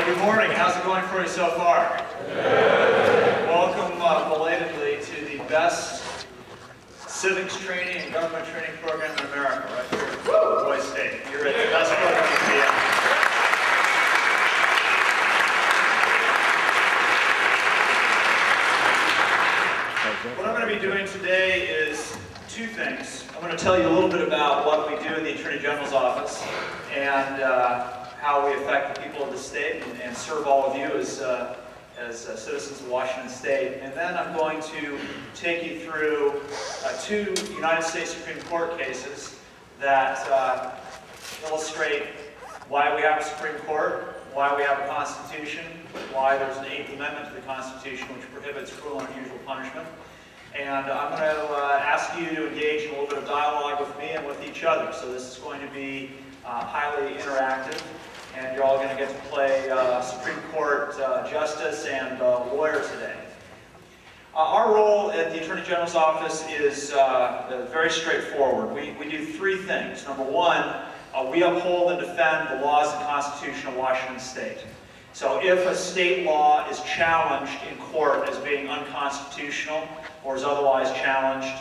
Good morning. How's it going for you so far? Welcome belatedly to the best civics training and government training program in America, right here at Evergreen Boys State. You're at the best program you can be at. What I'm going to be doing today is two things. I'm going to tell you a little bit about what we do in the Attorney General's office and how we affect the people of the state and serve all of you as citizens of Washington State. And then I'm going to take you through two United States Supreme Court cases that illustrate why we have a Supreme Court, why we have a Constitution, why there's an 8th Amendment to the Constitution which prohibits cruel and unusual punishment. And I'm going to ask you to engage in a little bit of dialogue with me and with each other. So this is going to be highly interactive, and you're all going to get to play Supreme Court justice and lawyer today. Our role at the Attorney General's office is very straightforward. We do three things. Number one, we uphold and defend the laws and Constitution of Washington State. So if a state law is challenged in court as being unconstitutional or is otherwise challenged,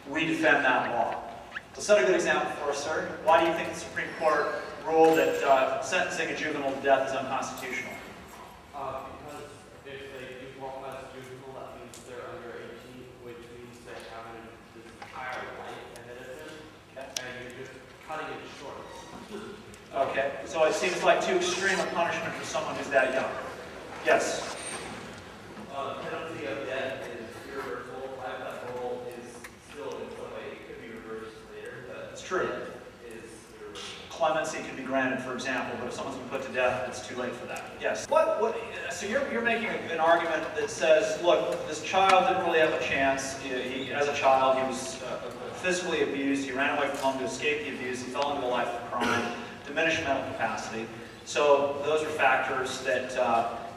we defend that law. So set a good example for us, sir. Why do you think the Supreme Court ruled that sentencing a juvenile to death is unconstitutional? Because if they do qualify as juvenile, that means they're under 18, which means they have this entire life ahead of them, and you're just cutting it short. Okay, so it seems like too extreme a punishment for someone who's that young. Yes? The penalty of death is irreversible. Life without parole is still in some way, it could be reversed later. That's true. Clemency can be granted, for example, but if someone's been put to death, it's too late for that. Yes. So you're making an argument that says, look, this child didn't really have a chance. As a child, he was physically abused. He ran away from home to escape the abuse. He fell into a life of crime, diminished mental capacity. So those are factors that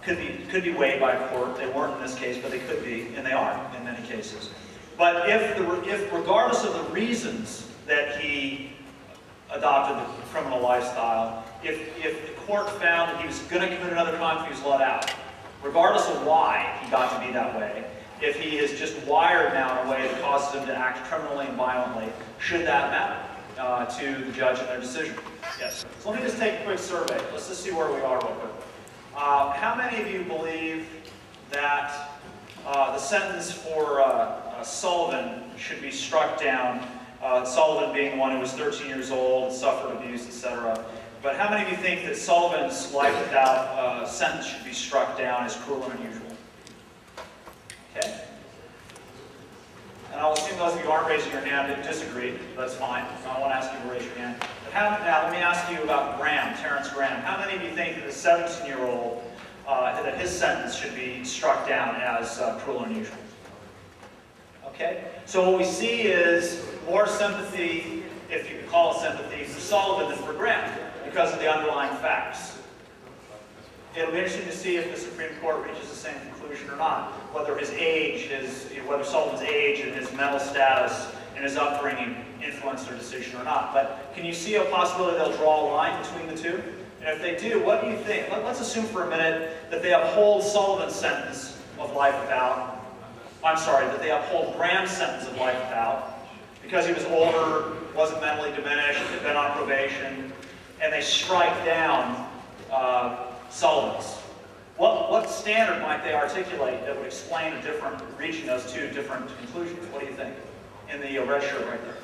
could be weighed by a court. They weren't in this case, but they could be, and they are in many cases. But if regardless of the reasons that he adopted the criminal lifestyle, if the court found that he was going to commit another crime if he was let out, regardless of why he got to be that way, if he is just wired now in a way that causes him to act criminally and violently, should that matter to the judge and their decision? Yes. So let me just take a quick survey. Let's just see where we are real quick. How many of you believe that the sentence for Sullivan should be struck down? Sullivan being the one who was 13 years old, suffered abuse, etc. But how many of you think that Sullivan's life without sentence should be struck down as cruel and unusual? Okay. And I'll assume those of you who aren't raising your hand that disagree. That's fine. I won't ask you to raise your hand. But now let me ask you about Graham, Terrence Graham. How many of you think that a 17-year-old, that his sentence should be struck down as cruel and unusual? Okay? So what we see is more sympathy, if you can call it sympathy, for Sullivan than for Graham because of the underlying facts. It'll be interesting to see if the Supreme Court reaches the same conclusion or not. Whether his age, whether Sullivan's age and his mental status and his upbringing influence their decision or not. But can you see a possibility they'll draw a line between the two? And if they do, what do you think? Let's assume for a minute that they uphold Sullivan's sentence of life without. That they uphold Graham's sentence of life without because he was older, wasn't mentally diminished, had been on probation, and they strike down Sullivan's. What standard might they articulate that would explain reaching those two different conclusions? What do you think? In the red shirt right there.